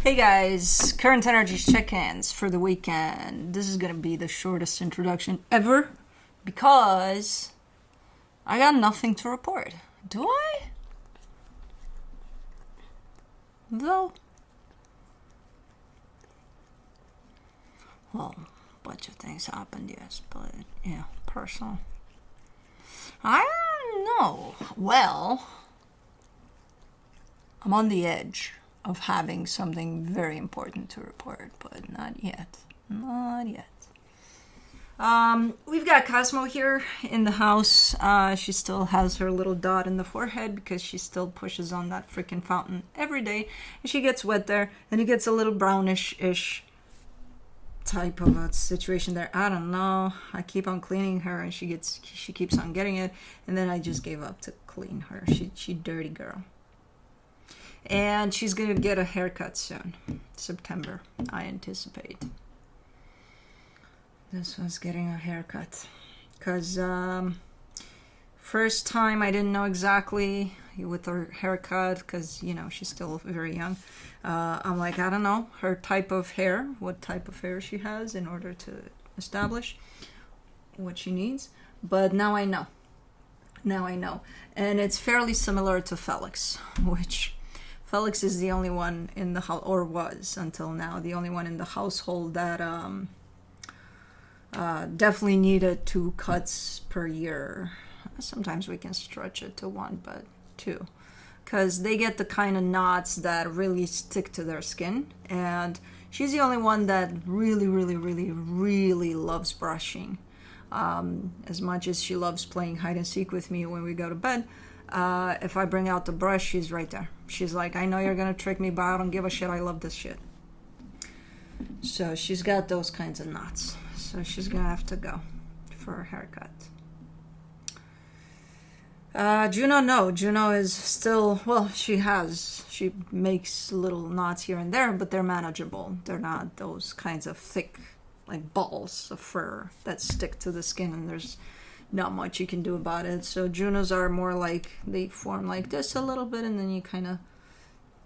Hey guys, current energy check-ins for the weekend. This is gonna be the shortest introduction ever because I got nothing to report. Do I? Though? Well, a bunch of things happened, yes, but yeah, personal. I don't know. Well, I'm on the edge of having something very important to report, but not yet. Not yet. We've got Cosmo here in the house. She still has her little dot in the forehead because she still pushes on that freaking fountain every day. And she gets wet there, and it gets a little brownish-ish type of a situation there. I don't know. I keep on cleaning her, and she keeps on getting it, and then I just gave up to clean her. She dirty girl. And she's going to get a haircut soon. September, I anticipate. This one's getting a haircut. Because first time I didn't know exactly with her haircut. Because, you know, she's still very young. I'm like, I don't know her type of hair. What type of hair she has in order to establish what she needs. But now I know. Now I know. And it's fairly similar to Felix. Which... Felix is the only one in the house, or was until now, the only one in the household that definitely needed 2 cuts per year. Sometimes we can stretch it to 1, but 2. Because they get the kind of knots that really stick to their skin. And she's the only one that really loves brushing. As much as she loves playing hide and seek with me when we go to bed. If I bring out the brush, she's right there. She's like, I know you're gonna trick me, but I don't give a shit. I love this shit. So she's got those kinds of knots. So she's gonna have to go for a haircut. Juno, no. Juno is still, well, she makes little knots here and there, but they're manageable. They're not those kinds of thick, like balls of fur that stick to the skin, and there's not much you can do about it. So Junos are more like, they form like this a little bit, and then you kind of,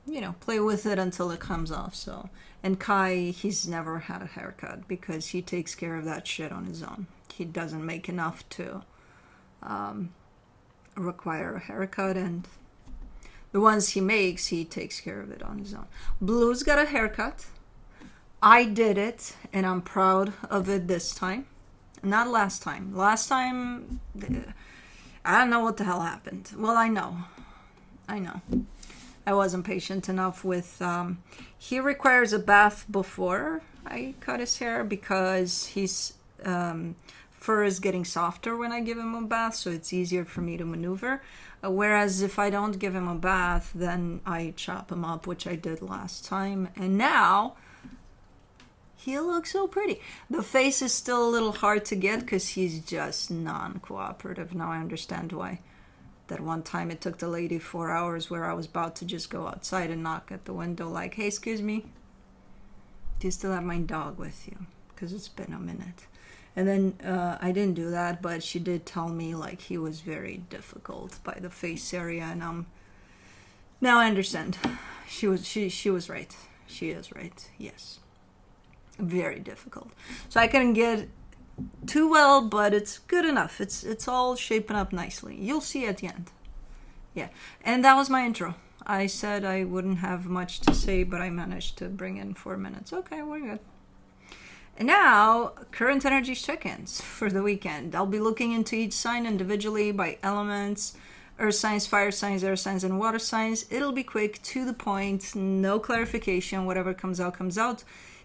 you know, play with it until it comes off. So, and Kai, he's never had a haircut because he takes care of that shit on his own. He doesn't make enough to require a haircut, and the ones he makes, he takes care of it on his own. Blue's got a haircut. I did it, and I'm proud of it this time. Not last time. Last time, I don't know what the hell happened. Well, I know. I wasn't patient enough with, he requires a bath before I cut his hair because his fur is getting softer when I give him a bath, so it's easier for me to maneuver. Whereas if I don't give him a bath, then I chop him up, which I did last time. And now... he looks so pretty. The face is still a little hard to get because he's just non-cooperative. Now I understand why. That one time it took the lady 4 hours where I was about to just go outside and knock at the window like, hey, excuse me, do you still have my dog with you? Because it's been a minute. And then I didn't do that, but she did tell me like he was very difficult by the face area. And now I understand. She was right. She is right. Yes. Very difficult. So I couldn't get too well, but it's good enough. It's all shaping up nicely. You'll see at the end. Yeah. And that was my intro. I said I wouldn't have much to say, but I managed to bring in 4 minutes. Okay, we're good. And now, current energy check-ins for the weekend. I'll be looking into each sign individually by elements. Earth signs, fire signs, air signs, and water signs. It'll be quick, to the point, no clarification. Whatever comes out, comes out.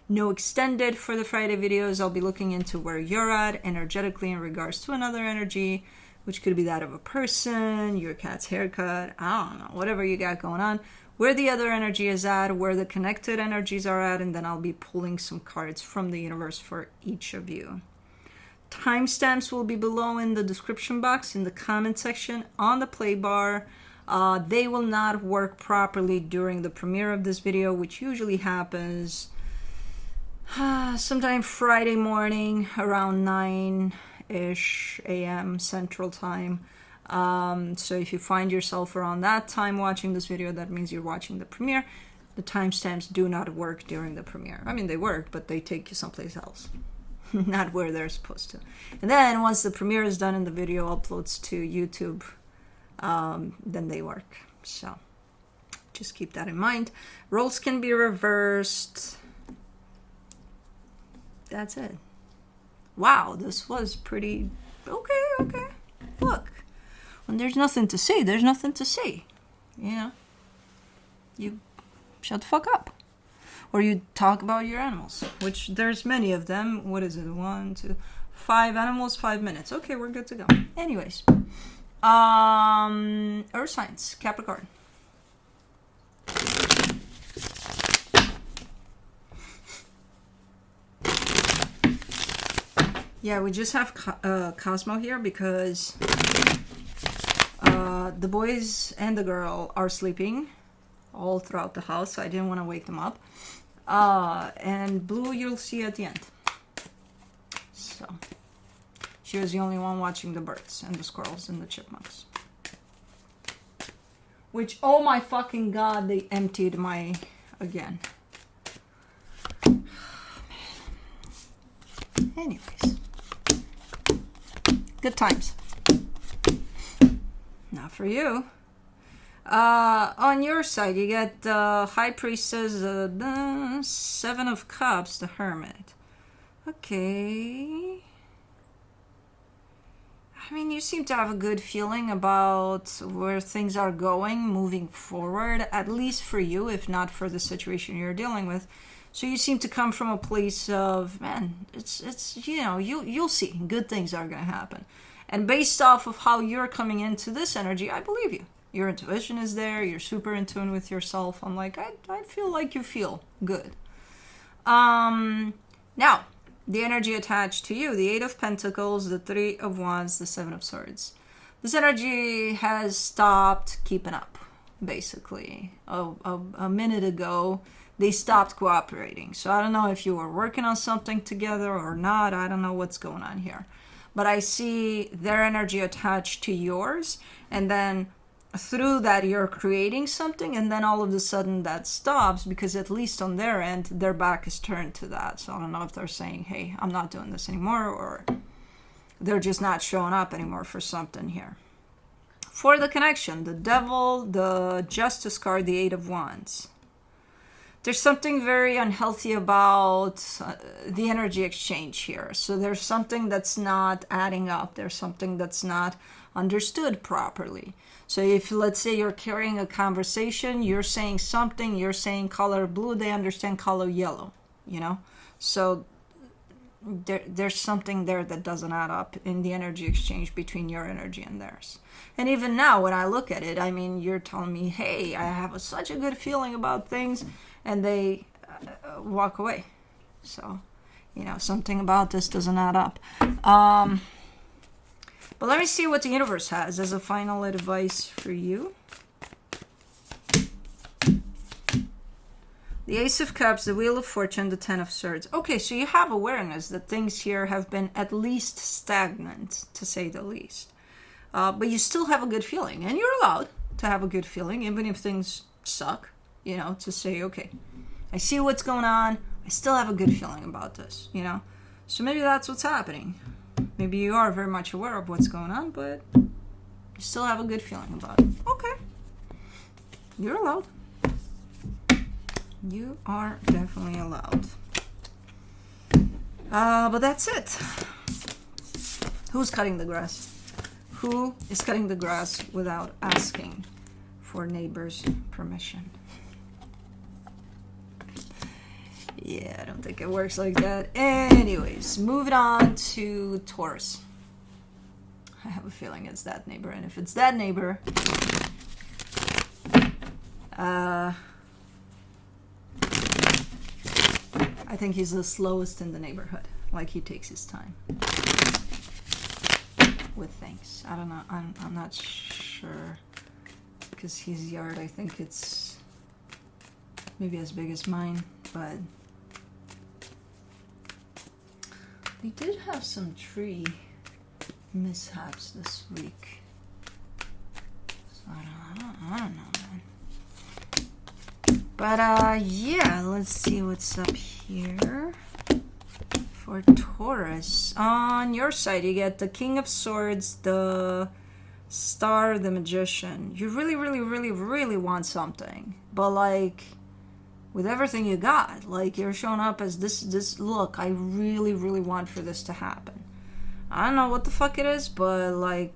No extended for the Friday videos. I'll be looking into where you're at energetically in regards to another energy, which could be that of a person, your cat's haircut, I don't know, whatever you got going on, where the other energy is at, where the connected energies are at, and then I'll be pulling some cards from the universe for each of you. Timestamps will be below in the description box, in the comment section, on the play bar. They will not work properly during the premiere of this video, which usually happens sometime Friday morning around 9-ish a.m. Central Time. So if you find yourself around that time watching this video, that means you're watching the premiere. the timestamps do not work during the premiere. I mean, they work, but they take you someplace else. Not where they're supposed to. And then once the premiere is done and the video uploads to YouTube, then they work. So just keep that in mind. Roles can be reversed. That's it. Wow, this was pretty... Okay. Look, when there's nothing to say, there's nothing to say. You know? You shut the fuck up. Or you talk about your animals, which there's many of them. What is it? 1, 2, 5 animals, 5 minutes. Okay, we're good to go. Anyways. Earth signs, Capricorn. Yeah, we just have Cosmo here because the boys and the girl are sleeping all throughout the house, so I didn't want to wake them up. And Blue you'll see at the end. So she was the only one watching the birds and the squirrels and the chipmunks. Which, oh my fucking god, they emptied my... again. Anyways. Good times. Not for you. On your side, you get the High Priestess, the 7 of Cups, the Hermit. Okay. I mean, you seem to have a good feeling about where things are going, moving forward, at least for you, if not for the situation you're dealing with. So you seem to come from a place of, man, it's you know, you'll see. Good things are going to happen. And based off of how you're coming into this energy, I believe you. Your intuition is there. You're super in tune with yourself. I'm like, I feel like you feel good. Now, the energy attached to you, the 8 of Pentacles, the 3 of Wands, the 7 of Swords. This energy has stopped keeping up, basically. A minute ago, they stopped cooperating. So I don't know if you were working on something together or not. I don't know what's going on here. But I see their energy attached to yours, and then through that you're creating something, and then all of a sudden that stops, because at least on their end their back is turned to that. So I don't know if they're saying, hey, I'm not doing this anymore, or they're just not showing up anymore for something here. For the connection, the Devil, the Justice card, the 8 of Wands. There's something very unhealthy about the energy exchange here. So there's something that's not adding up. There's something that's not understood properly. So if, let's say, you're carrying a conversation, you're saying something, you're saying color blue, they understand color yellow, you know? So there's something there that doesn't add up in the energy exchange between your energy and theirs. And even now, when I look at it, I mean, you're telling me, hey, I have such a good feeling about things, and they walk away. So, you know, something about this doesn't add up. But let me see what the universe has as a final advice for you. The Ace of Cups, the Wheel of Fortune, the 10 of Swords. Okay, so you have awareness that things here have been at least stagnant, to say the least. But you still have a good feeling. And you're allowed to have a good feeling, even if things suck, you know, to say, okay, I see what's going on. I still have a good feeling about this, you know. So maybe that's what's happening. Maybe you are very much aware of what's going on, but you still have a good feeling about it. Okay. You're allowed. You are definitely allowed. But that's it. Who's cutting the grass? Who is cutting the grass without asking for neighbors' permission? Yeah, I don't think it works like that. Anyways, moving on to Taurus. I have a feeling it's that neighbor, and if it's that neighbor, I think he's the slowest in the neighborhood. Like, he takes his time with things. I don't know. I'm not sure, because his yard, I think it's maybe as big as mine, but they did have some tree mishaps this week. So I don't know, man. But yeah, let's see what's up here for Taurus. On your side, you get the King of Swords, the Star, the Magician. You really, really, really, really want something, but like with everything you got, like you're showing up as this look, I really, really want for this to happen. I don't know what the fuck it is, but like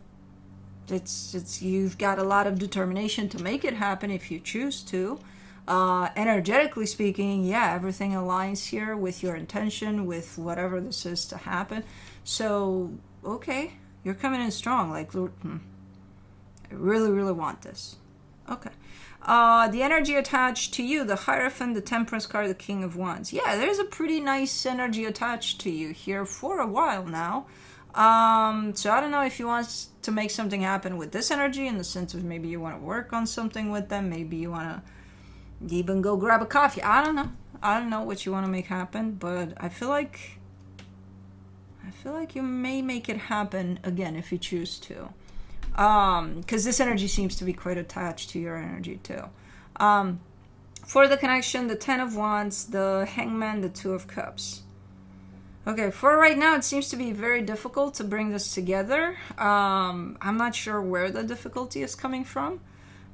it's you've got a lot of determination to make it happen if you choose to. Energetically speaking, yeah, everything aligns here with your intention, with whatever this is to happen. So okay, you're coming in strong, like I really, really want this. Okay. The energy attached to you, the Hierophant, the Temperance card, the King of Wands. Yeah, there's a pretty nice energy attached to you here for a while now. So I don't know if you want to make something happen with this energy, in the sense of maybe you want to work on something with them. Maybe you want to even go grab a coffee. I don't know. I don't know what you want to make happen, but I feel like you may make it happen again if you choose to. Because this energy seems to be quite attached to your energy too. For the connection, the Ten of Wands, the Hangman, the Two of Cups. Okay, for right now, it seems to be very difficult to bring this together. I'm not sure where the difficulty is coming from.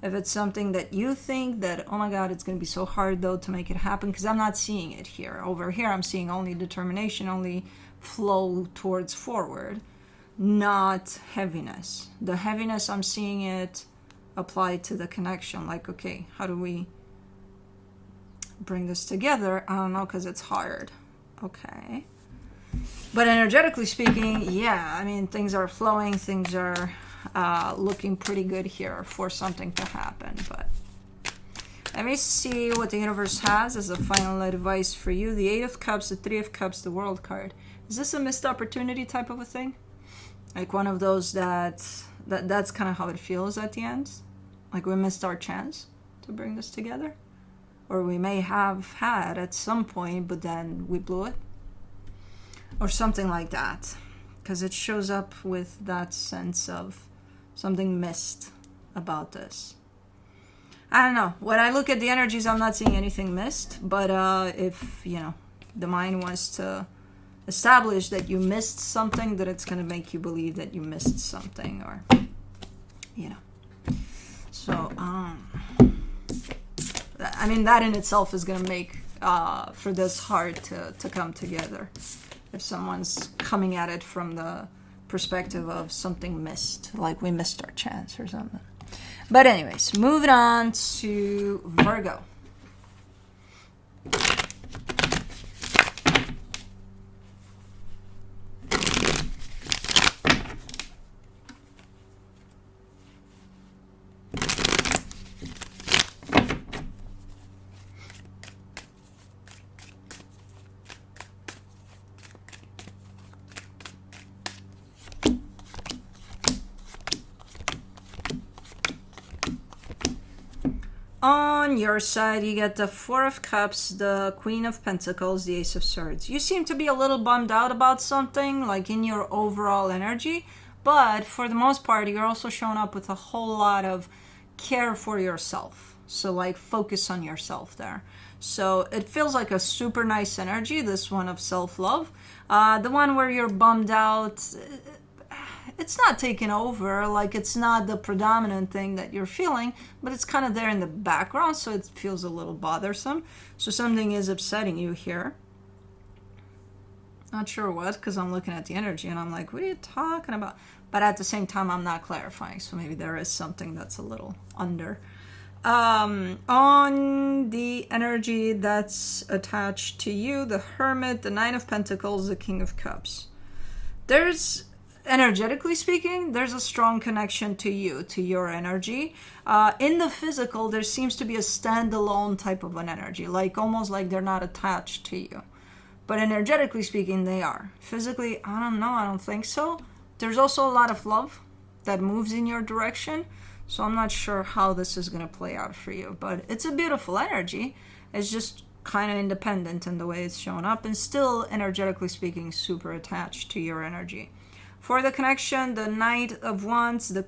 If it's something that you think that, oh my God, it's going to be so hard though to make it happen, because I'm not seeing it here. Over here, I'm seeing only determination, only flow towards forward. Not heaviness. The heaviness, I'm seeing it applied to the connection. Like, okay, how do we bring this together? I don't know, because it's hard. Okay. But energetically speaking, yeah, I mean, things are flowing. Things are looking pretty good here for something to happen. But let me see what the universe has as a final advice for you. The Eight of Cups, the Three of Cups, the World card. Is this a missed opportunity type of a thing? Like one of those that's kind of how it feels at the end. Like we missed our chance to bring this together. Or we may have had at some point, but then we blew it. Or something like that. Because it shows up with that sense of something missed about this. I don't know. When I look at the energies, I'm not seeing anything missed. But if, you know, the mind wants to establish that you missed something, that it's going to make you believe that you missed something, or you know. So I mean, that in itself is going to make for this hard to come together if someone's coming at it from the perspective of something missed, like we missed our chance or something. But anyways, moving on to Virgo. On your side, you get the Four of Cups, the Queen of Pentacles, the Ace of Swords. You seem to be a little bummed out about something, like in your overall energy, but for the most part, you're also showing up with a whole lot of care for yourself. So like focus on yourself there. So it feels like a super nice energy, this one of self-love. The one where you're bummed out, it's not taken over, like it's not the predominant thing that you're feeling, but it's kind of there in the background, so it feels a little bothersome. So something is upsetting you here. Not sure what, because I'm looking at the energy and I'm like, what are you talking about? But at the same time, I'm not clarifying, so maybe there is something that's a little under. On the energy that's attached to you, the Hermit, the Nine of Pentacles, the King of Cups. There's, energetically speaking, there's a strong connection to you, to your energy. In the physical, there seems to be a standalone type of an energy, like almost like they're not attached to you. But energetically speaking, they are. Physically, I don't know, I don't think so. There's also a lot of love that moves in your direction. So I'm not sure how this is going to play out for you. But it's a beautiful energy. It's just kind of independent in the way it's showing up. And still, energetically speaking, super attached to your energy. For the connection, the Knight of Wands, the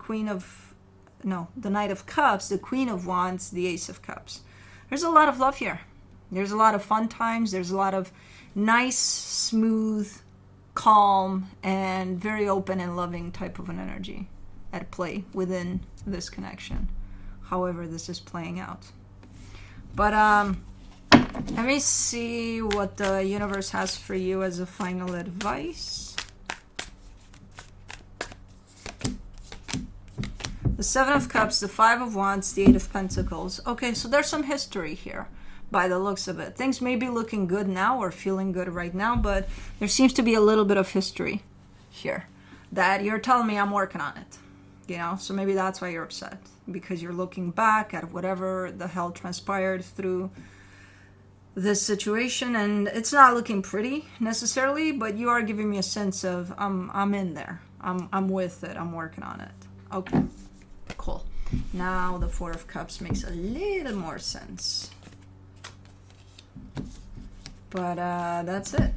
Knight of Cups, the Queen of Wands, the Ace of Cups. There's a lot of love here. There's a lot of fun times. There's a lot of nice, smooth, calm, and very open and loving type of an energy at play within this connection, however this is playing out. But let me see what the universe has for you as a final advice. The Seven of Cups, the Five of Wands, the Eight of Pentacles. Okay, so there's some history here by the looks of it. Things may be looking good now or feeling good right now, but there seems to be a little bit of history here that you're telling me I'm working on it. You know, so maybe that's why you're upset, because you're looking back at whatever the hell transpired through this situation, and it's not looking pretty necessarily, but you are giving me a sense of I'm in there. I'm with it. I'm working on it. Okay, cool. Now the Four of Cups makes a little more sense. But that's it.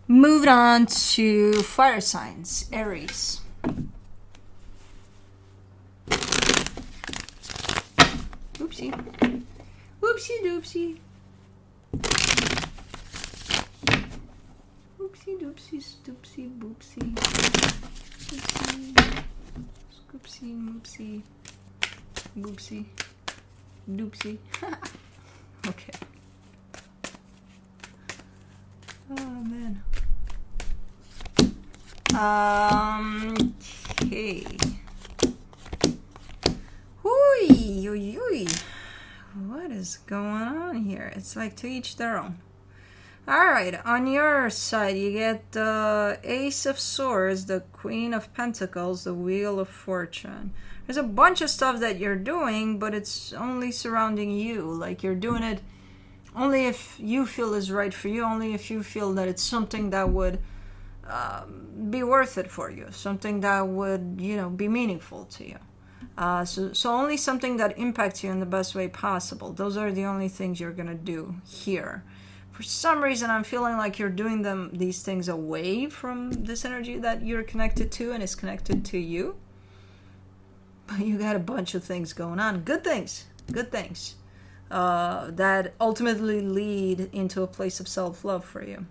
Moved on to fire signs, Aries. Oopsie. Oopsie doopsie. Oopsie doopsie stoopsie boopsie. Oopsie. Scoopsie moopsie. Boopsie. Doopsie. Okay. Oh man. Okay. Hooey. What is going on here? It's like to each their own. Alright, on your side you get the Ace of Swords, the Queen of Pentacles, the Wheel of Fortune. There's a bunch of stuff that you're doing, but it's only surrounding you. Like you're doing it only if you feel is right for you, only if you feel that it's something that would be worth it for you, something that would, you know, be meaningful to you. So only something that impacts you in the best way possible. Those are the only things you're going to do here. For some reason, I'm feeling like you're doing these things away from this energy that you're connected to and is connected to you. But you got a bunch of things going on. Good things. That ultimately lead into a place of self-love for you.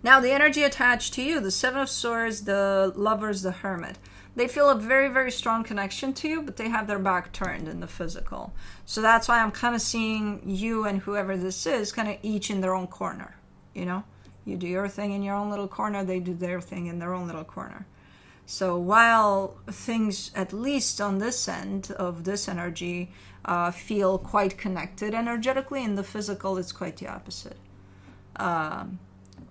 Now, the energy attached to you, the Seven of Swords, the Lovers, the Hermit. They feel a very, very strong connection to you, but they have their back turned in the physical. So that's why I'm kind of seeing you and whoever this is kind of each in their own corner. You know, you do your thing in your own little corner, they do their thing in their own little corner. So while things, at least on this end of this energy, feel quite connected energetically, in the physical it's quite the opposite.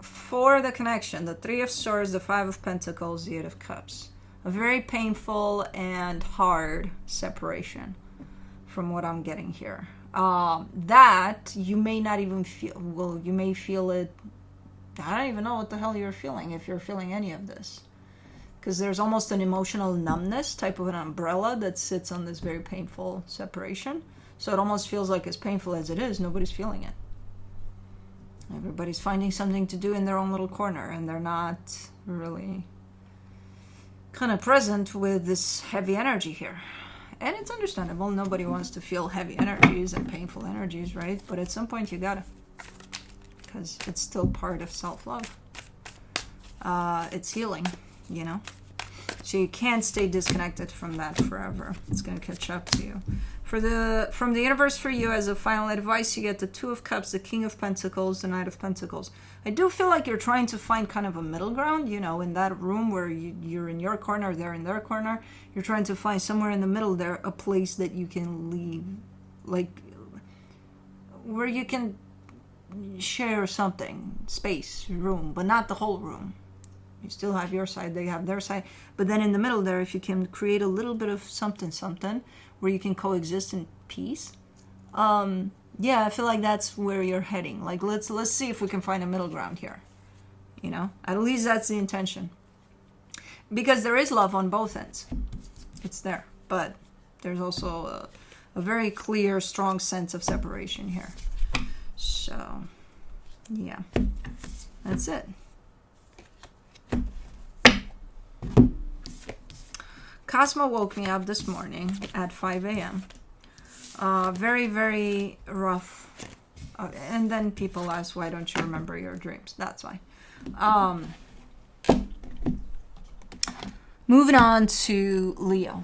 For the connection, the Three of Swords, the Five of Pentacles, the Eight of Cups. A very painful and hard separation from what I'm getting here. That you may not even feel, well, you may feel it, I don't even know what the hell you're feeling, if you're feeling any of this. Because there's almost an emotional numbness, type of an umbrella that sits on this very painful separation. So it almost feels like as painful as it is, nobody's feeling it. Everybody's finding something to do in their own little corner, and they're not really kind of present with this heavy energy here. And it's understandable. Nobody wants to feel heavy energies and painful energies, right? But at some point you gotta, because it's still part of self-love. It's healing, you know? So you can't stay disconnected from that forever. It's going to catch up to you. From the universe for you, as a final advice, you get the Two of Cups, the King of Pentacles, the Knight of Pentacles. I do feel like you're trying to find kind of a middle ground, you know, in that room where you're in your corner, they're in their corner. You're trying to find somewhere in the middle there, a place that you can leave, like, where you can share something, space, room, but not the whole room. You still have your side, they have their side. But then in the middle there, if you can create a little bit of something where you can coexist in peace. Yeah, I feel like that's where you're heading. Like, let's see if we can find a middle ground here. You know, at least that's the intention. Because there is love on both ends. It's there. But there's also a very clear, strong sense of separation here. So, yeah. That's it. Cosmo woke me up this morning at 5 a.m. Very, very rough. And then people ask, why don't you remember your dreams? That's why. Moving on to Leo,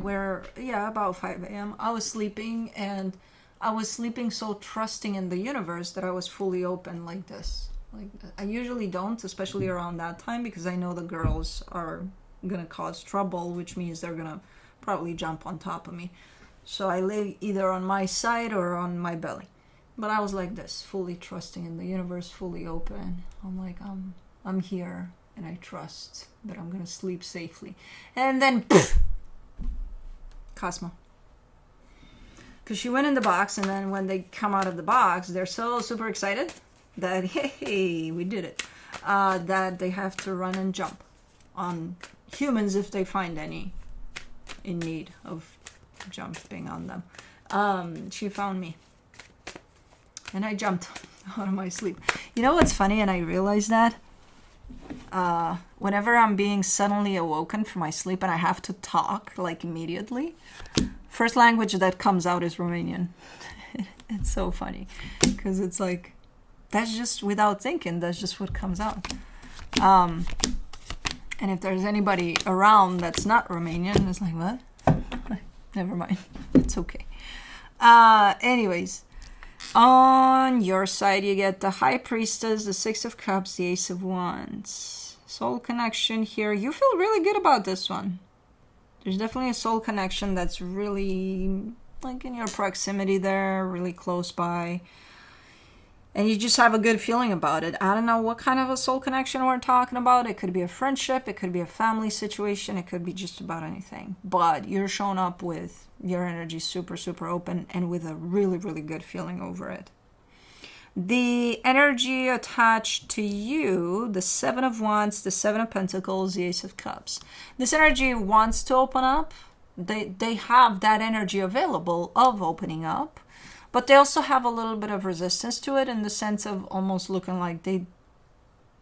where, yeah, about 5 a.m. I was sleeping, and I was sleeping so trusting in the universe that I was fully open like this. Like, I usually don't, especially around that time, because I know the girls are gonna cause trouble, which means they're gonna probably jump on top of me. So I lay either on my side or on my belly. But I was like this, fully trusting in the universe, fully open. I'm like, I'm here, and I trust that I'm gonna sleep safely. And then, poof, Cosmo. Because she went in the box, and then when they come out of the box, they're so super excited that, hey, we did it. That they have to run and jump on humans if they find any in need of jumping on them. She found me. And I jumped out of my sleep. You know what's funny? And I realized that whenever I'm being suddenly awoken from my sleep and I have to talk, like immediately, first language that comes out is Romanian. It's so funny. Because it's like, that's just without thinking. That's just what comes out. And if there's anybody around that's not Romanian, it's like, what? Never mind. It's okay. Anyways. On your side, you get the High Priestess, the Six of Cups, the Ace of Wands. Soul connection here. You feel really good about this one. There's definitely a soul connection that's really like in your proximity there, really close by. And you just have a good feeling about it. I don't know what kind of a soul connection we're talking about. It could be a friendship. It could be a family situation. It could be just about anything. But you're showing up with your energy super, super open and with a really, really good feeling over it. The energy attached to you, the Seven of Wands, the Seven of Pentacles, the Ace of Cups. This energy wants to open up. They have that energy available of opening up. But they also have a little bit of resistance to it in the sense of almost looking like they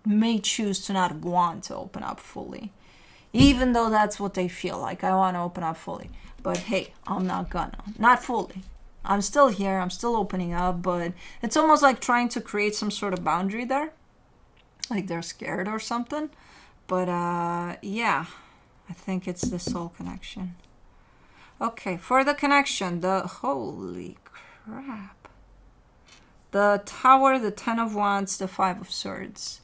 may choose to not want to open up fully. Even though that's what they feel like. I want to open up fully. But hey, I'm not gonna. Not fully. I'm still here. I'm still opening up. But it's almost like trying to create some sort of boundary there. Like they're scared or something. But yeah, I think it's the soul connection. Okay, for the connection, the holy crap. The Tower, the Ten of Wands, the Five of Swords.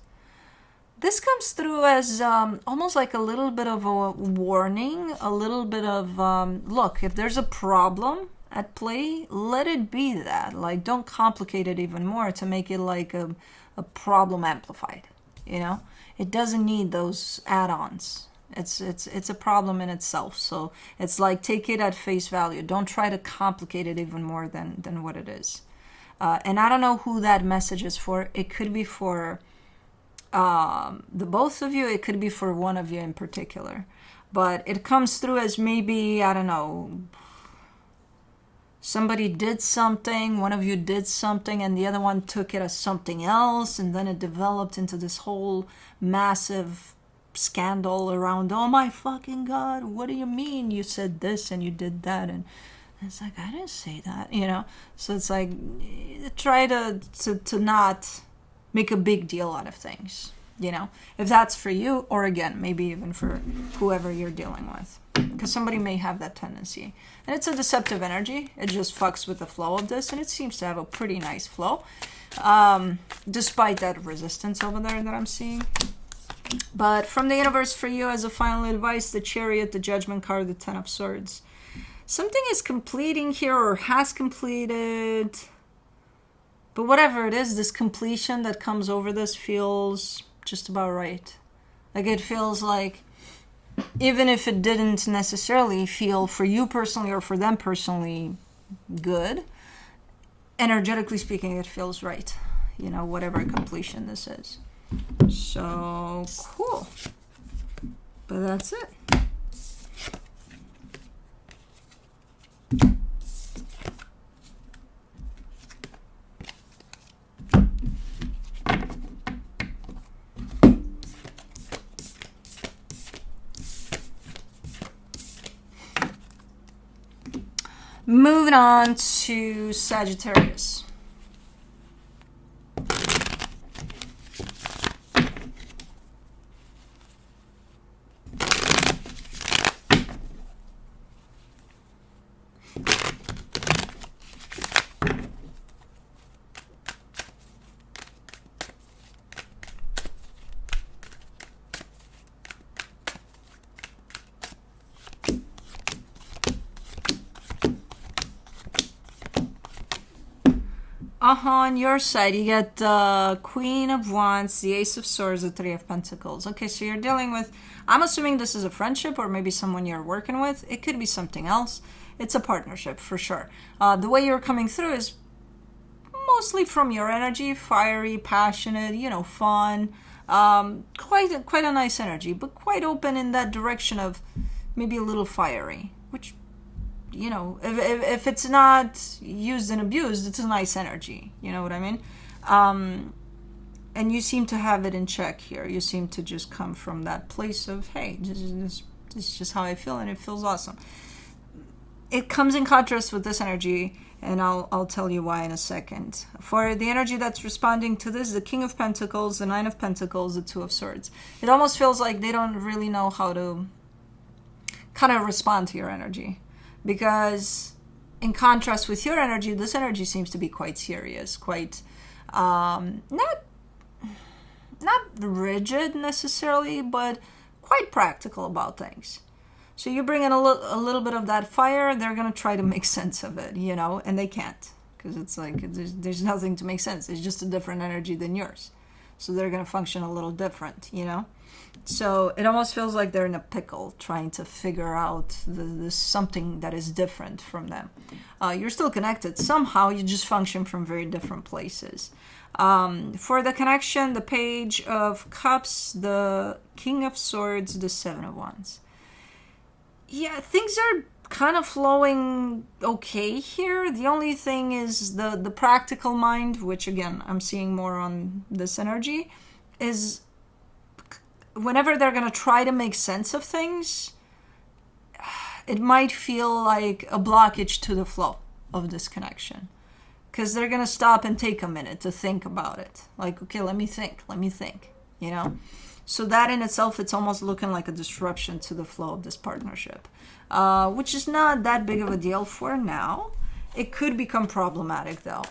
This comes through as almost like a little bit of a warning, a little bit of, look, if there's a problem at play, let it be that. Like, don't complicate it even more to make it like a problem amplified, you know? It doesn't need those add-ons. It's a problem in itself. So it's like, take it at face value. Don't try to complicate it even more than what it is. And I don't know who that message is for. It could be for the both of you. It could be for one of you in particular. But it comes through as maybe, I don't know, somebody did something, one of you did something, and the other one took it as something else. And then it developed into this whole massive scandal around, oh my fucking god, what do you mean you said this and you did that? And it's like, I didn't say that, you know? So it's like, try to not make a big deal out of things, you know? If that's for you, or again, maybe even for whoever you're dealing with. Because somebody may have that tendency. And it's a deceptive energy. It just fucks with the flow of this, and it seems to have a pretty nice flow. Despite that resistance over there that I'm seeing. But from the universe for you, as a final advice, the Chariot, the Judgment card, the Ten of Swords. Something is completing here or has completed. But whatever it is, this completion that comes over this feels just about right. Like it feels like, even if it didn't necessarily feel for you personally or for them personally good, energetically speaking, it feels right. You know, whatever completion this is. So cool. But that's it. Moving on to Sagittarius. On your side, you get the Queen of Wands, the Ace of Swords, the Three of Pentacles. Okay, so you're dealing with, I'm assuming this is a friendship or maybe someone you're working with. It could be something else. It's a partnership for sure. The way you're coming through is mostly from your energy, fiery, passionate, you know, fun. Quite a nice energy, but quite open in that direction of maybe a little fiery, which, you know, if it's not used and abused, it's a nice energy. You know what I mean? And you seem to have it in check here. You seem to just come from that place of, hey, this is just how I feel, and it feels awesome. It comes in contrast with this energy, and I'll tell you why in a second. For the energy that's responding to this, the King of Pentacles, the Nine of Pentacles, the Two of Swords. It almost feels like they don't really know how to kind of respond to your energy. Because in contrast with your energy, this energy seems to be quite serious, quite not rigid necessarily, but quite practical about things. So you bring in a little bit of that fire, they're going to try to make sense of it, you know, and they can't, because it's like there's nothing to make sense. It's just a different energy than yours. So they're going to function a little different, you know. So it almost feels like they're in a pickle trying to figure out this something that is different from them. You're still connected. Somehow you just function from very different places. For the connection, the Page of Cups, the King of Swords, the Seven of Wands. Yeah, things are kind of flowing okay here. The only thing is the practical mind, which again, I'm seeing more on this energy, is whenever they're going to try to make sense of things, it might feel like a blockage to the flow of this connection. Because they're going to stop and take a minute to think about it. Like, okay, let me think, you know? So that in itself, it's almost looking like a disruption to the flow of this partnership, which is not that big of a deal for now. It could become problematic, though,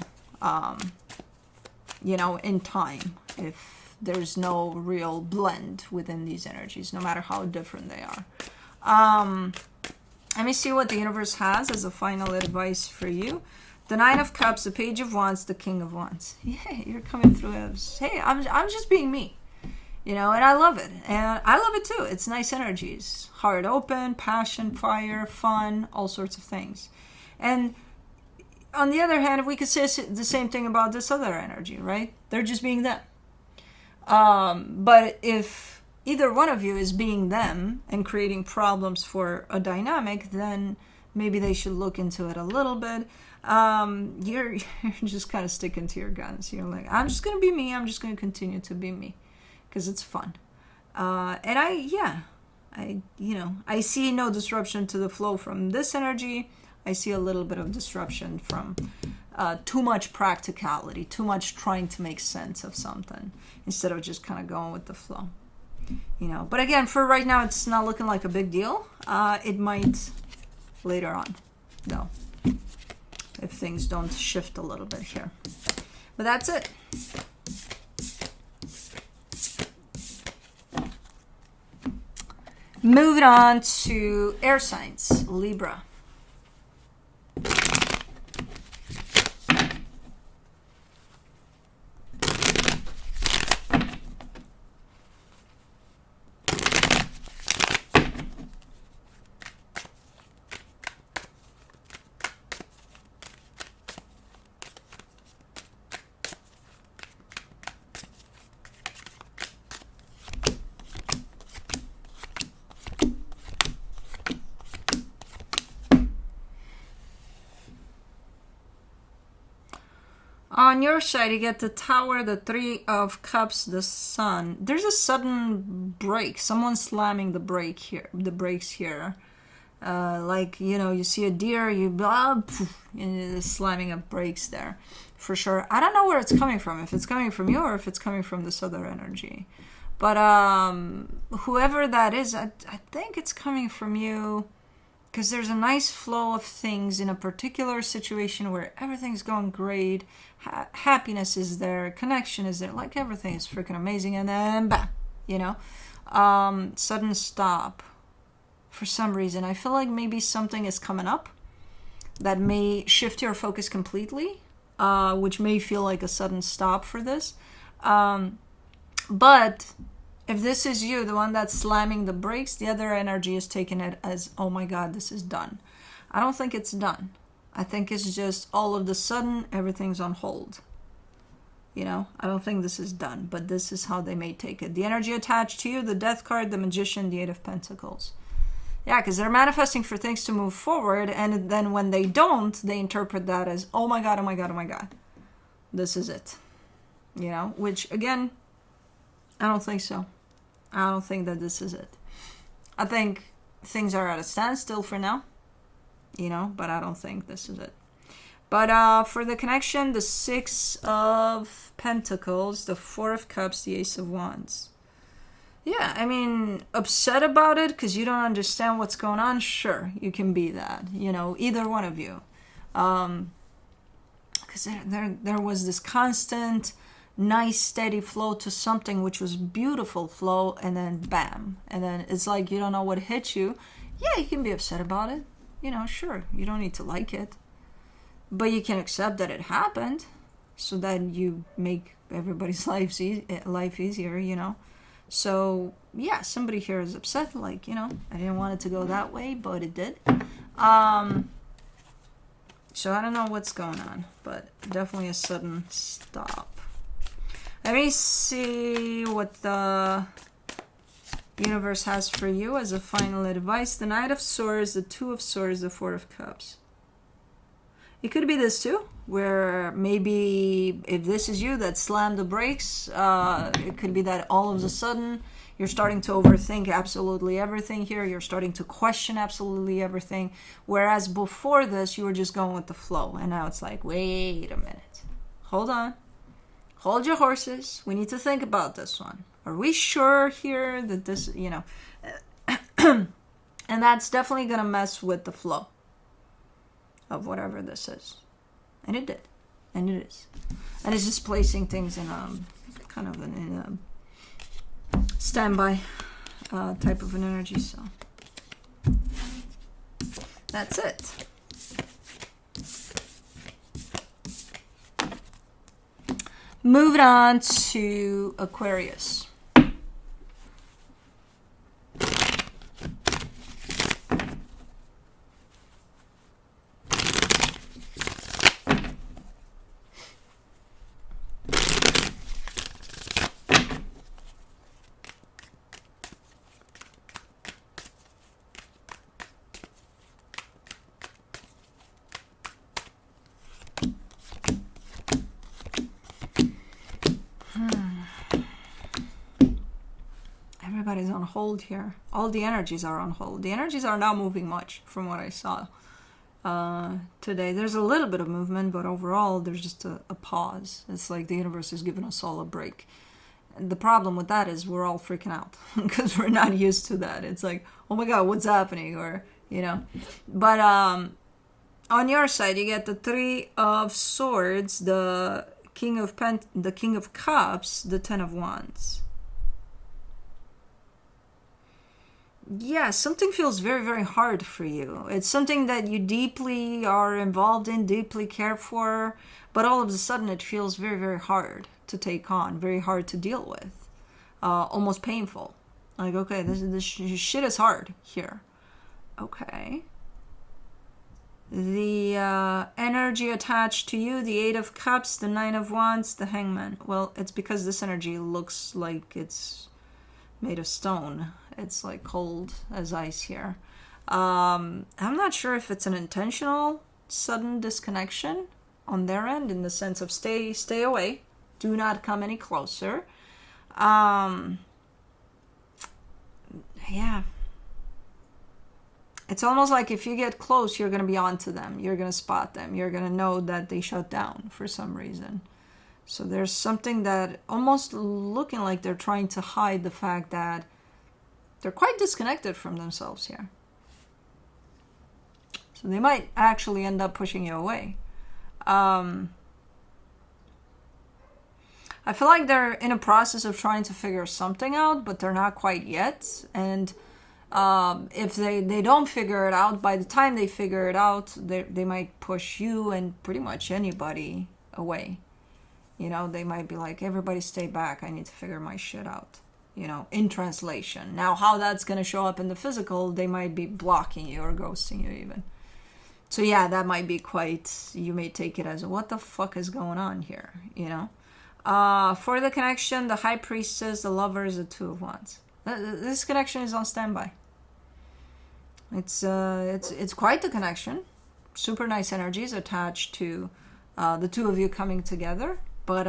you know, in time, if there's no real blend within these energies, no matter how different they are. Let me see what the universe has as a final advice for you. The Nine of Cups, the Page of Wands, the King of Wands. Yeah, you're coming through as, hey, I'm just being me. You know, and I love it. And I love it too. It's nice energies. Heart open, passion, fire, fun, all sorts of things. And on the other hand, we could say the same thing about this other energy, right? They're just being them. But if either one of you is being them and creating problems for a dynamic, then maybe they should look into it a little bit. You're just kind of sticking to your guns. You're like, I'm just going to be me. I'm just going to continue to be me because it's fun. And I see no disruption to the flow from this energy. I see a little bit of disruption from too much practicality, too much trying to make sense of something instead of just kind of going with the flow, you know. But again, for right now, it's not looking like a big deal. It might later on, though, if things don't shift a little bit here. But that's it. Moving on to air signs, Libra. On your side, you get the Tower, the Three of Cups, the Sun. There's a sudden break. Someone's slamming the brakes here. Like, you know, you see a deer, and slamming up brakes there, for sure. I don't know where it's coming from, if it's coming from you or if it's coming from this other energy. But whoever that is, I think it's coming from you, because there's a nice flow of things in a particular situation where everything's going great, happiness is there, connection is there, like everything is freaking amazing, and then bam, you know, sudden stop. For some reason, I feel like maybe something is coming up that may shift your focus completely, which may feel like a sudden stop for this. But if this is you, the one that's slamming the brakes, the other energy is taking it as, oh my God, this is done. I don't think it's done. I think it's just all of the sudden, everything's on hold. You know, I don't think this is done, but this is how they may take it. The energy attached to you, the Death card, the Magician, the Eight of Pentacles. Yeah, because they're manifesting for things to move forward, and then when they don't, they interpret that as, oh my God, oh my God, oh my God. This is it. You know, which, again, I don't think so. I don't think that this is it. I think things are at a standstill for now, you know, but I don't think this is it. But for the connection, the Six of Pentacles, the Four of Cups, the Ace of Wands. Yeah, I mean, upset about it because you don't understand what's going on. Sure, you can be that, you know, either one of you. Because there was this constant, nice, steady flow to something which was beautiful flow, and then bam. And then it's like you don't know what hit you. Yeah, you can be upset about it. You know, sure, you don't need to like it. But you can accept that it happened so that you make everybody's life easier, you know. So, yeah, somebody here is upset, like, you know, I didn't want it to go that way, but it did. So I don't know what's going on, but definitely a sudden stop. Let me see what the universe has for you as a final advice. The Knight of Swords, the Two of Swords, the Four of Cups. It could be this too, where maybe if this is you that slammed the brakes, it could be that all of a sudden you're starting to overthink absolutely everything here. You're starting to question absolutely everything. Whereas before this, you were just going with the flow. And now it's like, wait a minute. Hold on. Hold your horses. We need to think about this one. Are we sure here that this, you know. And that's definitely going to mess with the flow of whatever this is. And it did. And it is. And it's just placing things in a kind of in a standby type of an energy. So that's it. Moving on to Aquarius. Everybody's on hold here. All the energies are on hold. The energies are not moving much from what I saw today. There's a little bit of movement, but overall there's just a pause. It's like the universe is giving us all a break. And the problem with that is we're all freaking out because we're not used to that. It's like, oh my God, what's happening? Or, you know. But on your side, you get the Three of Swords, the King of Cups, the Ten of Wands. Yeah, something feels very, very hard for you. It's something that you deeply are involved in, deeply care for, but all of a sudden it feels very, very hard to take on, very hard to deal with, almost painful. Like, okay, this shit is hard here. Okay. The energy attached to you, the Eight of Cups, the Nine of Wands, the Hangman. Well, it's because this energy looks like it's made of stone. It's like cold as ice here. I'm not sure if it's an intentional sudden disconnection on their end, in the sense of stay away, do not come any closer. Yeah, It's almost like if you get close, you're going to be onto them. You're going to spot them. You're going to know that they shut down for some reason. So there's something that almost looking like they're trying to hide the fact that they're quite disconnected from themselves here. So they might actually end up pushing you away. I feel like they're in a process of trying to figure something out, but they're not quite yet. And if they don't figure it out, by the time they figure it out, they might push you and pretty much anybody away. You know, they might be like, everybody stay back. I need to figure my shit out. You know, in translation. Now, how that's going to show up in the physical, they might be blocking you or ghosting you even. So yeah, that might be quite, you may take it as, what the fuck is going on here, you know? For the connection, the High Priestess, the Lovers, the Two of Wands. This connection is on standby. It's quite the connection. Super nice energies attached to the two of you coming together. But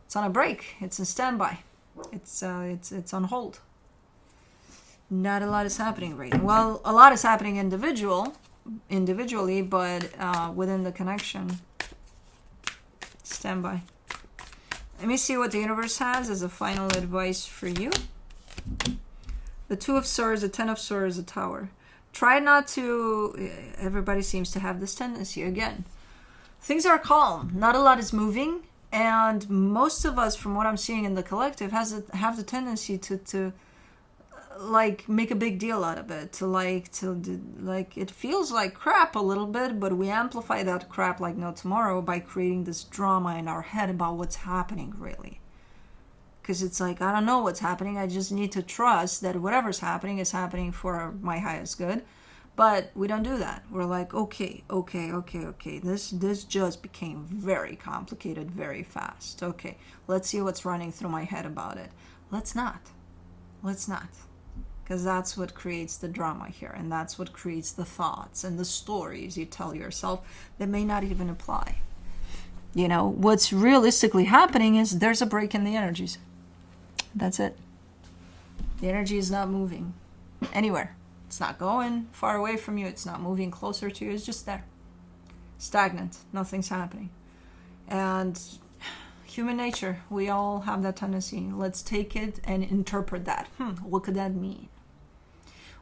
it's on a break. It's in standby. It's on hold. Not a lot is happening right now. Well, a lot is happening individually, but within the connection, standby. Let me see what the universe has as a final advice for you. The Two of Swords, the Ten of Swords, the Tower. Try not to... Everybody seems to have this tendency again. Things are calm. Not a lot is moving. And most of us, from what I'm seeing in the collective, have the tendency to like make a big deal out of it, to it feels like crap a little bit, but we amplify that crap like no tomorrow by creating this drama in our head about what's happening really. Because it's like, I don't know what's happening, I just need to trust that whatever's happening is happening for my highest good. But we don't do that. We're like, okay, this just became very complicated very fast. Okay, let's see what's running through my head about it. Let's not. Because that's what creates the drama here, and that's what creates the thoughts and the stories you tell yourself that may not even apply. You know, what's realistically happening is there's a break in the energies. That's it. The energy is not moving anywhere. It's not going far away from you. It's not moving closer to you. It's just there. Stagnant. Nothing's happening. And human nature, we all have that tendency. Let's take it and interpret that. What could that mean?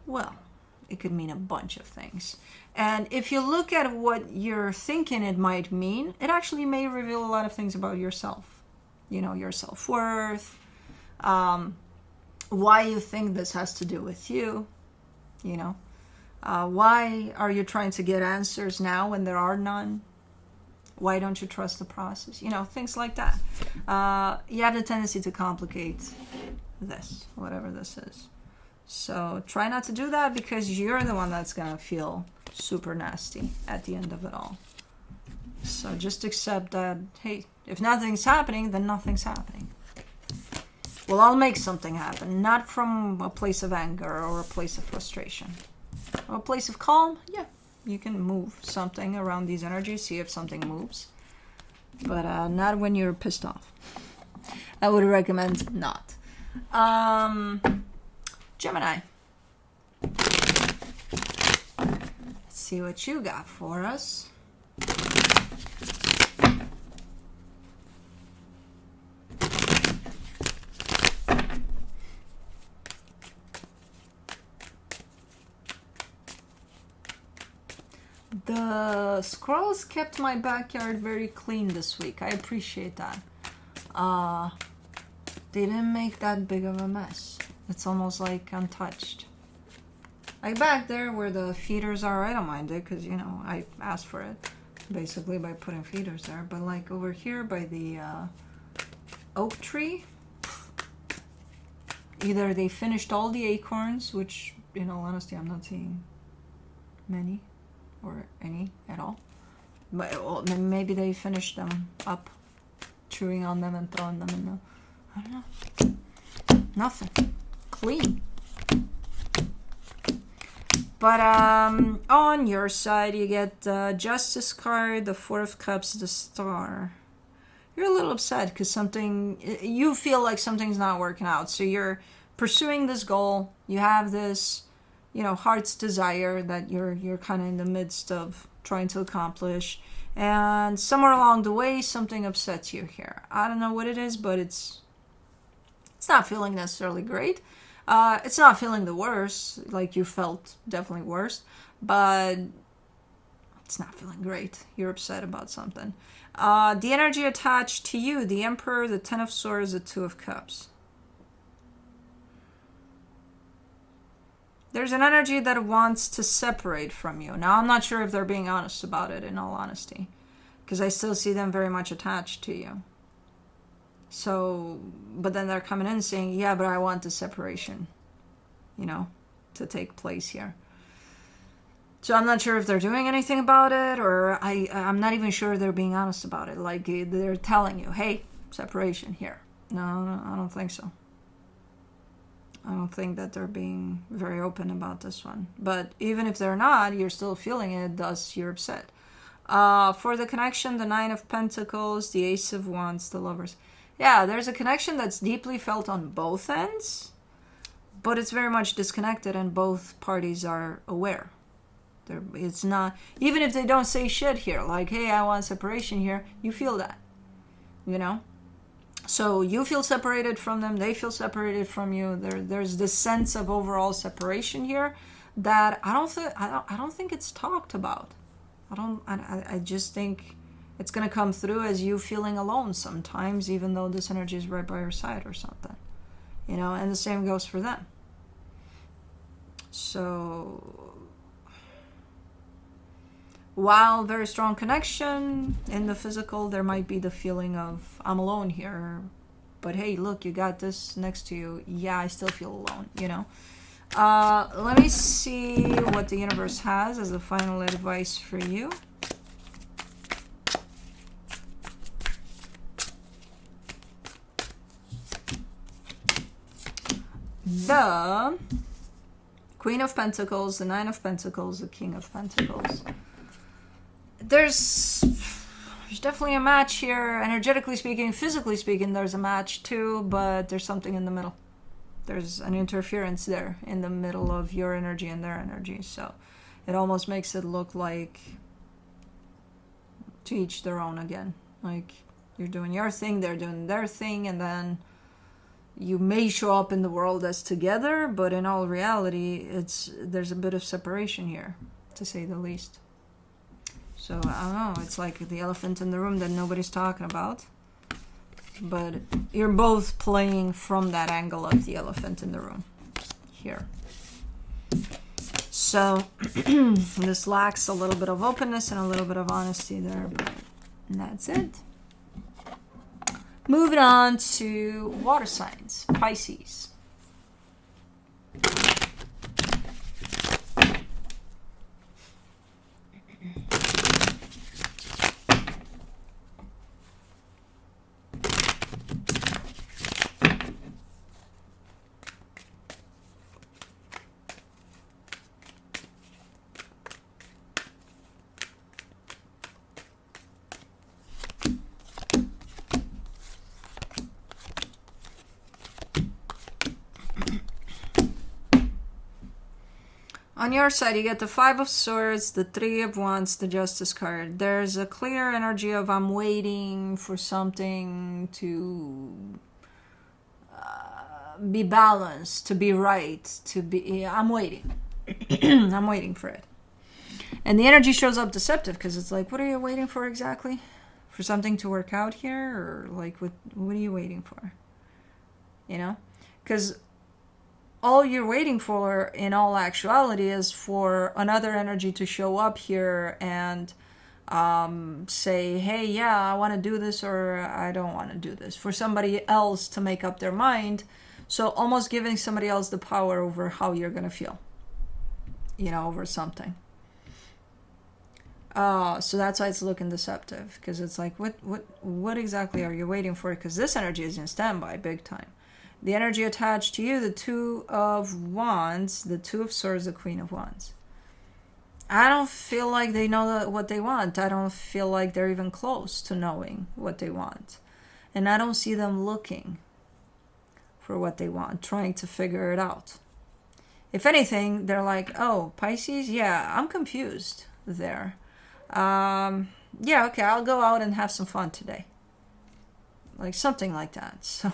Well, it could mean a bunch of things. And if you look at what you're thinking it might mean, it actually may reveal a lot of things about yourself. You know, your self-worth, why you think this has to do with you, you know. Why are you trying to get answers now when there are none? Why don't you trust the process? You know, things like that. You have the tendency to complicate this, whatever this is. So try not to do that, because you're the one that's going to feel super nasty at the end of it all. So just accept that, hey, if nothing's happening, then nothing's happening. Well, I'll make something happen, not from a place of anger or a place of frustration. Or a place of calm, yeah. You can move something around these energies, see if something moves. But not when you're pissed off. I would recommend not. Gemini. Let's see what you got for us. The squirrels kept my backyard very clean this week. I appreciate that. They didn't make that big of a mess. It's almost like untouched. Like back there where the feeders are, I don't mind it, because, you know, I asked for it basically by putting feeders there. But like over here by the oak tree, either they finished all the acorns, which, in all honesty, I'm not seeing many or any at all. But well, maybe they finished them up, chewing on them and throwing them in the... I don't know. Nothing. Clean. But on your side, you get the Justice card, the Four of Cups, the Star. You're a little upset because you feel like something's not working out. So you're pursuing this goal. You have this you know, heart's desire that you're kind of in the midst of trying to accomplish. And somewhere along the way, something upsets you here. I don't know what it is, but it's not feeling necessarily great. It's not feeling the worst, like you felt definitely worse, but it's not feeling great. You're upset about something. The energy attached to you, the Emperor, the Ten of Swords, the Two of Cups. There's an energy that wants to separate from you. Now, I'm not sure if they're being honest about it, in all honesty, because I still see them very much attached to you. So, but then they're coming in saying, yeah, but I want the separation, you know, to take place here. So I'm not sure if they're doing anything about it, or I'm not even sure they're being honest about it. Like they're telling you, hey, separation here. No, I don't think so. I don't think that they're being very open about this one. But even if they're not, you're still feeling it, thus you're upset. For the connection, the Nine of Pentacles, the Ace of Wands, the Lovers. Yeah, there's a connection that's deeply felt on both ends, but it's very much disconnected and both parties are aware. It's not, even if they don't say shit here, like, hey, I want separation here, you feel that, you know? So you feel separated from them, they feel separated from you. There's this sense of overall separation here that I don't think it's talked about. I just think it's going to come through as you feeling alone sometimes, even though this energy is right by your side or something, you know, and the same goes for them. So while very strong connection in the physical, there might be the feeling of, I'm alone here, but hey, look, you got this next to you. Yeah, I still feel alone, you know. Let me see what the universe has as the final advice for you. The Queen of Pentacles, the Nine of Pentacles, the King of Pentacles. There's definitely a match here, energetically speaking. Physically speaking, there's a match too, but there's something in the middle. There's an interference there in the middle of your energy and their energy. So it almost makes it look like to each their own again. Like you're doing your thing, they're doing their thing, and then you may show up in the world as together, but in all reality, there's a bit of separation here, to say the least. So, I don't know, it's like the elephant in the room that nobody's talking about. But you're both playing from that angle of the elephant in the room here. So, this lacks a little bit of openness and a little bit of honesty there, but that's it. Moving on to water signs, Pisces. On your side, you get the Five of Swords, the Three of Wands, the Justice card. There's a clear energy of I'm waiting for something to be balanced, to be right, to be... I'm waiting. I'm waiting for it. And the energy shows up deceptive because it's like, what are you waiting for exactly? For something to work out here? Or like, what are you waiting for? You know? Because all you're waiting for in all actuality is for another energy to show up here and say, hey, yeah, I want to do this or I don't want to do this. For somebody else to make up their mind. So almost giving somebody else the power over how you're going to feel, you know, over something. So that's why it's looking deceptive, because it's like, what exactly are you waiting for? Because this energy is in standby big time. The energy attached to you, the Two of Wands, the Two of Swords, the Queen of Wands. I don't feel like they know what they want. I don't feel like they're even close to knowing what they want. And I don't see them looking for what they want, trying to figure it out. If anything, they're like, oh, Pisces, yeah, I'm confused there. Yeah, okay, I'll go out and have some fun today. Like something like that. So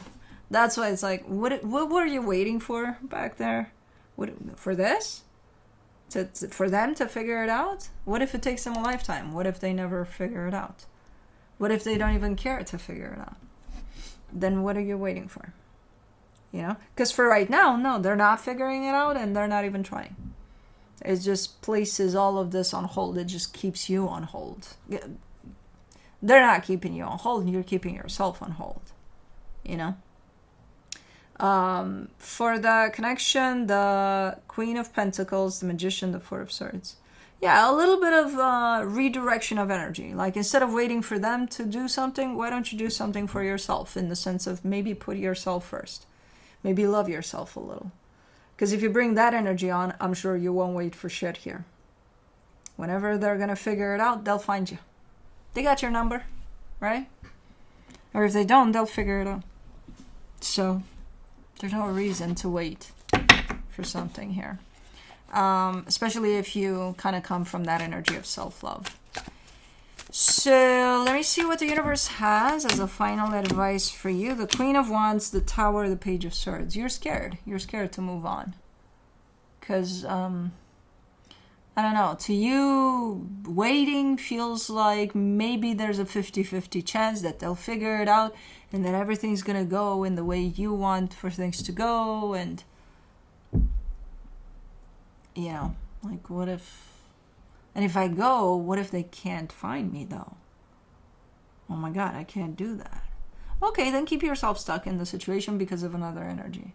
that's why it's like, what were you waiting for back there? For this? For them to figure it out? What if it takes them a lifetime? What if they never figure it out? What if they don't even care to figure it out? Then what are you waiting for? You know? Because for right now, no, they're not figuring it out and they're not even trying. It just places all of this on hold. It just keeps you on hold. They're not keeping you on hold. You're keeping yourself on hold. You know? For the connection, the Queen of Pentacles, the Magician, the Four of Swords. Yeah, a little bit of redirection of energy. Like instead of waiting for them to do something, why don't you do something for yourself, in the sense of maybe put yourself first. Maybe love yourself a little. Because if you bring that energy on, I'm sure you won't wait for shit here. Whenever they're going to figure it out, they'll find you. They got your number, right? Or if they don't, they'll figure it out. So there's no reason to wait for something here. Especially if you kind of come from that energy of self-love. So let me see what the universe has as a final advice for you. The Queen of Wands, the Tower, the Page of Swords. You're scared. You're scared to move on. Because, I don't know. To you, waiting feels like maybe there's a 50-50 chance that they'll figure it out and that everything's going to go in the way you want for things to go. And, you know, like what if... And if I go, what if they can't find me, though? Oh my God, I can't do that. Okay, then keep yourself stuck in the situation because of another energy.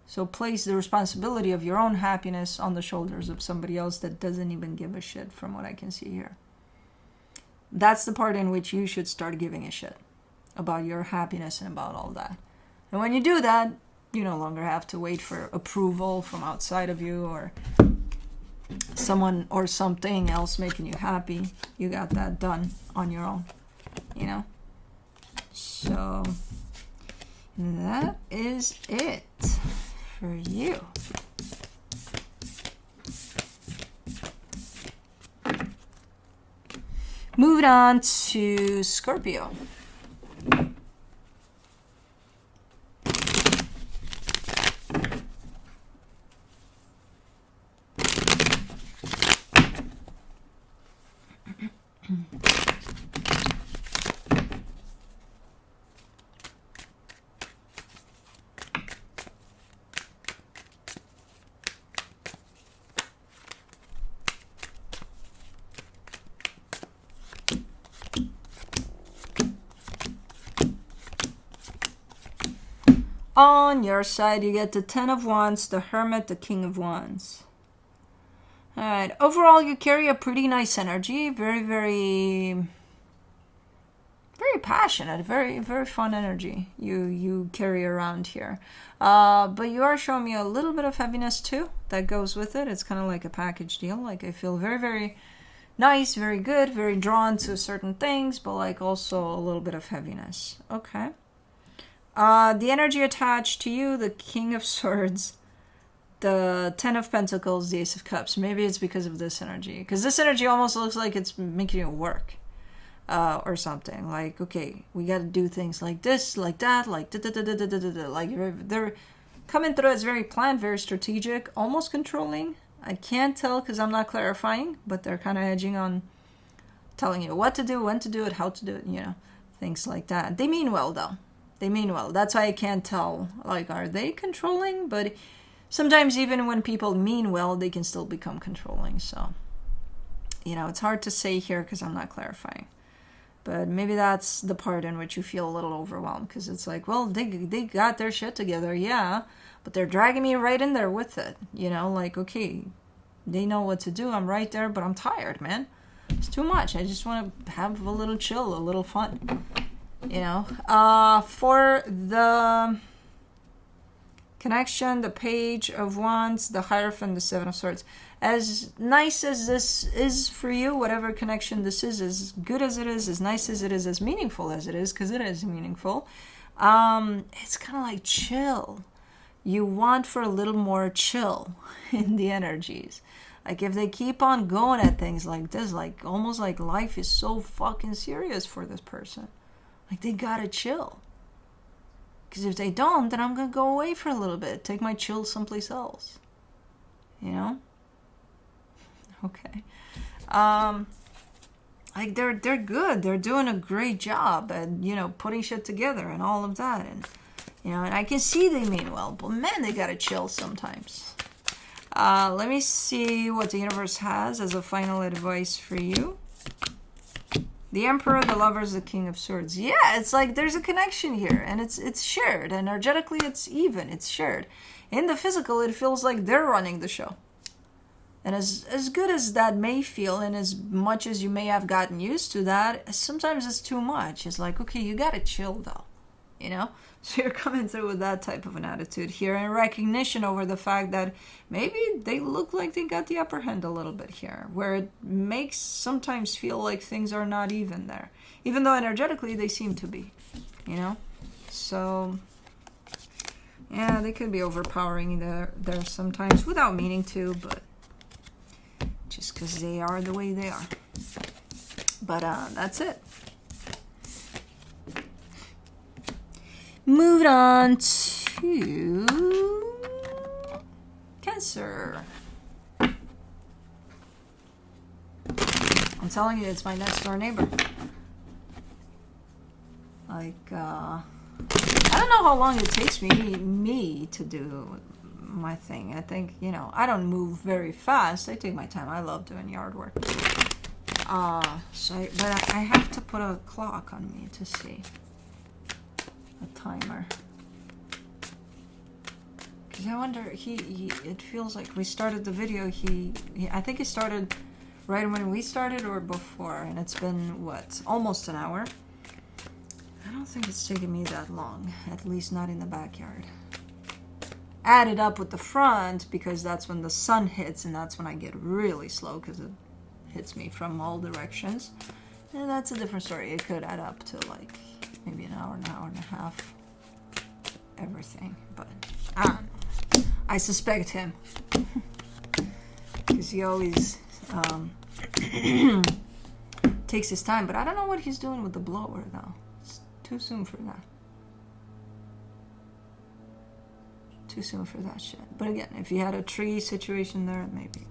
So place the responsibility of your own happiness on the shoulders of somebody else that doesn't even give a shit, from what I can see here. That's the part in which you should start giving a shit about your happiness and about all that. And when you do that, you no longer have to wait for approval from outside of you or someone or something else making you happy. You got that done on your own, you know? So that is it for you. Moving on to Scorpio. On your side, you get the Ten of Wands, the Hermit, the King of Wands. Alright, overall, you carry a pretty nice energy. Very, very passionate. Very, very fun energy you carry around here. But you are showing me a little bit of heaviness, too, that goes with it. It's kind of like a package deal. Like, I feel very, very nice, very good, very drawn to certain things, but, like, also a little bit of heaviness. Okay. The energy attached to you, the King of Swords, the Ten of Pentacles, the Ace of Cups. Maybe it's because of this energy. Because this energy almost looks like it's making you work. Or something. Like, okay, we got to do things like this, like that, like da-da-da-da-da-da-da. Like, they're coming through as very planned, very strategic, almost controlling. I can't tell because I'm not clarifying, but they're kind of edging on telling you what to do, when to do it, how to do it, you know, things like that. They mean well, though. They mean well. That's why I can't tell, like, are they controlling? But sometimes even when people mean well, they can still become controlling. So, you know, it's hard to say here because I'm not clarifying. But maybe that's the part in which you feel a little overwhelmed. Because it's like, well, they got their shit together, yeah. But they're dragging me right in there with it. You know, like, okay, they know what to do. I'm right there, but I'm tired, man. It's too much. I just want to have a little chill, a little fun. You know, for the connection, the Page of Wands, the Hierophant, the Seven of Swords. As nice as this is for you, whatever connection this is, as good as it is, as nice as it is, as meaningful as it is, because it is meaningful, it's kind of like chill. you want for a little more chill in the energies. Like if they keep on going at things like this, like almost like life is so fucking serious for this person. Like they gotta chill. Because if they don't, then I'm gonna go away for a little bit, take my chill someplace else. You know? Okay. Like they're good. They're doing a great job at, you know, putting shit together and all of that. And, you know, and I can see they mean well, but man, they gotta chill sometimes. Let me see what the universe has as a final advice for you. The Emperor, the Lovers, the King of Swords. Yeah, it's like there's a connection here, and it's shared. Energetically, it's even. It's shared. In the physical, it feels like they're running the show. And as good as that may feel, and as much as you may have gotten used to that, sometimes it's too much. It's like, okay, you gotta chill though, you know? So you're coming through with that type of an attitude here, and recognition over the fact that maybe they look like they got the upper hand a little bit here, where it makes sometimes feel like things are not even there, even though energetically they seem to be, you know? So, yeah, they could be overpowering there sometimes without meaning to, but just because they are the way they are. But that's it. Moving on to Cancer. I'm telling you, it's my next door neighbor. Like, I don't know how long it takes me to do my thing. I think, you know, I don't move very fast. I take my time. I love doing yard work. But I have to put a clock on me to see. A timer. Because I wonder, it feels like we started the video, I think he started right when we started or before, and it's been, what, almost an hour? I don't think it's taken me that long, at least not in the backyard. Add it up with the front, because that's when the sun hits, and that's when I get really slow, because it hits me from all directions. And that's a different story. It could add up to like maybe an hour and a half, everything. But I don't know. I suspect him. Because he always takes his time. But I don't know what he's doing with the blower, though. It's too soon for that. Too soon for that shit. But again, if you had a tree situation there, maybe.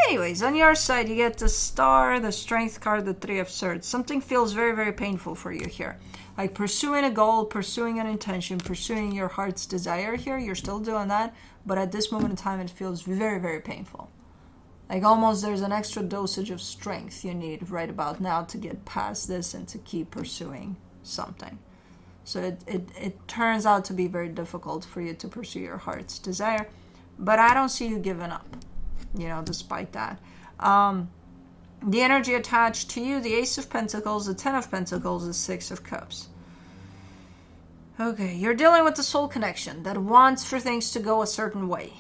Anyways, on your side, you get the Star, the Strength card, the Three of Swords. Something feels very, very painful for you here. Like pursuing a goal, pursuing an intention, pursuing your heart's desire here. You're still doing that. But at this moment in time, it feels very, very painful. Like almost there's an extra dosage of strength you need right about now to get past this and to keep pursuing something. So it turns out to be very difficult for you to pursue your heart's desire. But I don't see you giving up, you know, despite that. The energy attached to you, the Ace of Pentacles, the Ten of Pentacles, the Six of Cups. Okay, you're dealing with the soul connection that wants for things to go a certain way.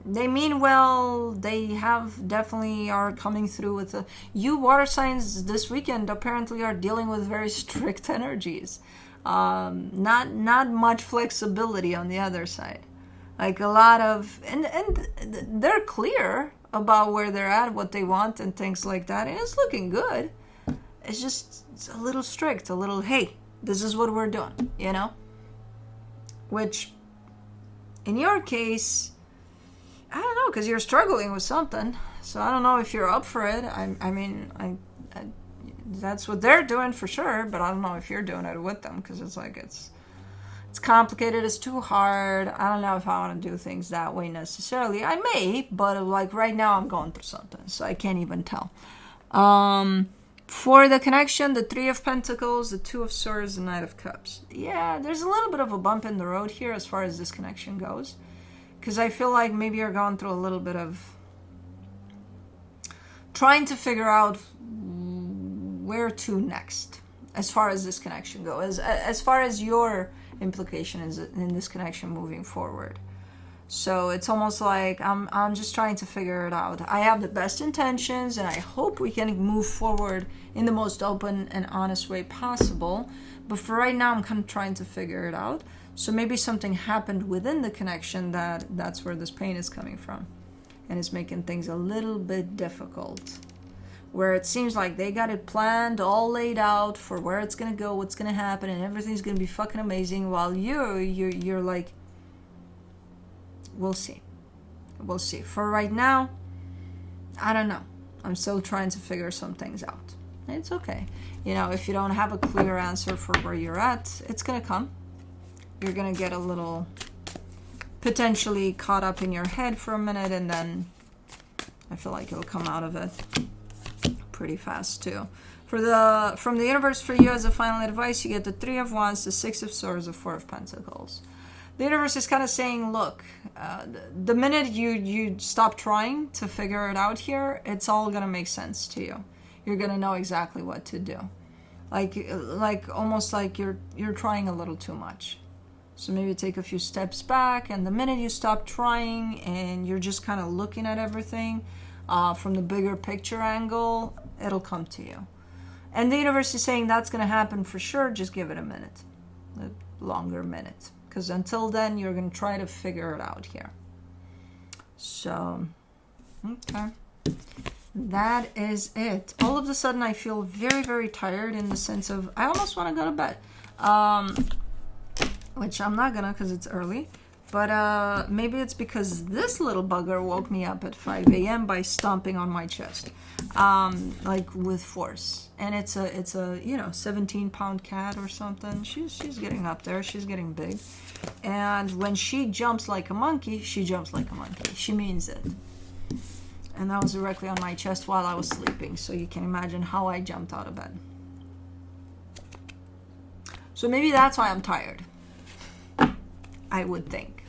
They mean well. They have definitely are coming through with you water signs this weekend apparently are dealing with very strict energies. Not much flexibility on the other side. Like a lot of, and they're clear about where they're at, what they want and things like that. And it's looking good. It's a little strict, a little, hey, this is what we're doing, you know? Which, in your case, I don't know, because you're struggling with something. So I don't know if you're up for it. I mean, that's what they're doing for sure, but I don't know if you're doing it with them, because it's like it's complicated, it's too hard. I don't know if I want to do things that way necessarily. I may, but like right now I'm going through something, so I can't even tell. For the connection, the Three of Pentacles, the Two of Swords, the Knight of Cups. Yeah, there's a little bit of a bump in the road here as far as this connection goes. Because I feel like maybe you're going through a little bit of trying to figure out where to next as far as this connection goes, as far as your implication is in this connection moving forward. So it's almost like I'm just trying to figure it out. I have the best intentions and I hope we can move forward in the most open and honest way possible. But for right now, I'm kind of trying to figure it out. So maybe something happened within the connection that's where this pain is coming from. And it's making things a little bit difficult. Where it seems like they got it planned, all laid out for where it's going to go, what's going to happen, and everything's going to be fucking amazing. While you're like, we'll see. We'll see. For right now, I don't know. I'm still trying to figure some things out. It's okay. You know, if you don't have a clear answer for where you're at, it's going to come. You're going to get a little potentially caught up in your head for a minute, and then I feel like you'll come out of it pretty fast too. From the universe for you as a final advice, you get the 3 of Wands, the 6 of Swords, the 4 of Pentacles. The universe is kind of saying, look, the minute you stop trying to figure it out here, it's all going to make sense to you. You're going to know exactly what to do. Like almost like you're trying a little too much. So maybe take a few steps back, and the minute you stop trying and you're just kind of looking at everything from the bigger picture angle, it'll come to you. And the universe is saying that's going to happen for sure. Just give it a minute, a longer minute. Because until then, you're going to try to figure it out here. So, okay. That is it. All of a sudden, I feel very, very tired in the sense of I almost want to go to bed. Which I'm not gonna because it's early. But maybe it's because this little bugger woke me up at 5 a.m. by stomping on my chest. Like with force. And it's a 17-pound cat or something. She's getting up there. She's getting big. And when she jumps like a monkey, she jumps like a monkey. She means it. And that was directly on my chest while I was sleeping. So you can imagine how I jumped out of bed. So maybe that's why I'm tired. I would think.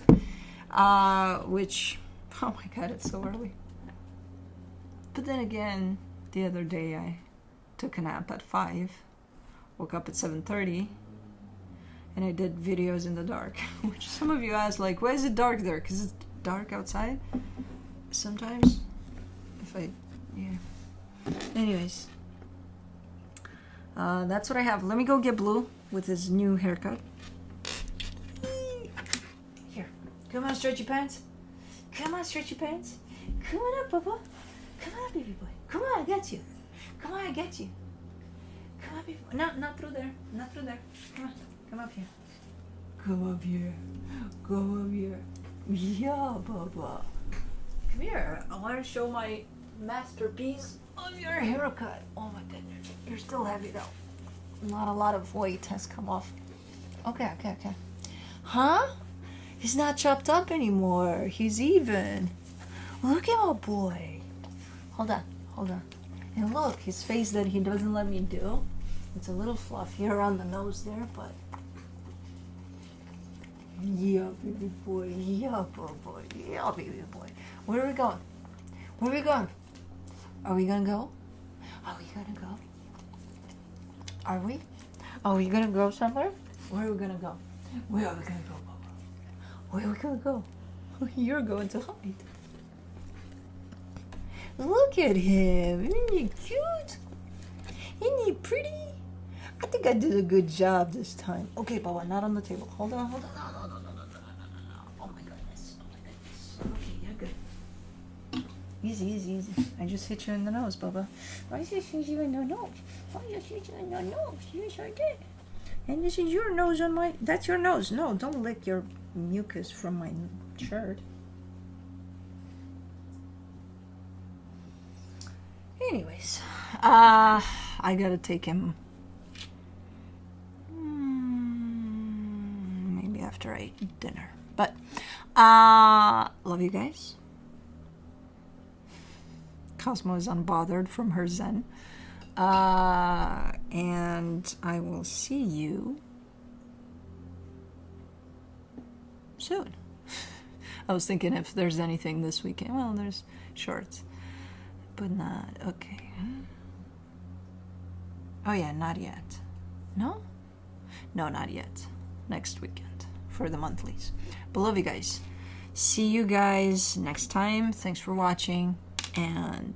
Which, oh my god, it's so early. But then again, the other day I took a nap at 5, woke up at 7:30, and I did videos in the dark. Which some of you asked, like, why is it dark there? Because it's dark outside? Sometimes. Anyways. That's what I have. Let me go get Blue with his new haircut. Come on, stretch your pants. Come on, stretch your pants. Come on up, Papa. Come on, baby boy. Come on, I got you. Come on, I got you. Come on, baby boy. No, not through there. Not through there. Come on. Come up here. Come up here. Come up here. Yeah, Papa. Come here. I want to show my masterpiece of your haircut. Oh my goodness. You're still heavy though. Not a lot of weight has come off. Okay. Huh? He's not chopped up anymore. He's even. Look at my boy. Hold on. And look, his face that he doesn't let me do. It's a little fluffy around the nose there, but... Yeah, baby boy. Yeah, boy. Yeah, baby boy. Where are we going? Where are we going? Are we gonna go? Are we gonna go? Are we? Are we gonna go somewhere? Where are we gonna go? Where are we gonna go? Where are we gonna go? You're going to hide. Look at him. Isn't he cute? Isn't he pretty? I think I did a good job this time. Okay, Baba, not on the table. Hold on. No. Oh my goodness. Okay, you're good. Easy. I just hit you in the nose, Baba. Why did I hit you in the nose? Yes, I did. And this is your nose on my... That's your nose. No, don't lick your mucus from my shirt. Anyways, I gotta take him maybe after I eat dinner. But love you guys. Cosmo is unbothered from her zen. And I will see you soon. I was thinking if there's anything this weekend. Well, there's shorts, but not okay. Oh yeah, not yet. No, not yet. Next weekend for the monthlies. But love you guys. See you guys next time. Thanks for watching, and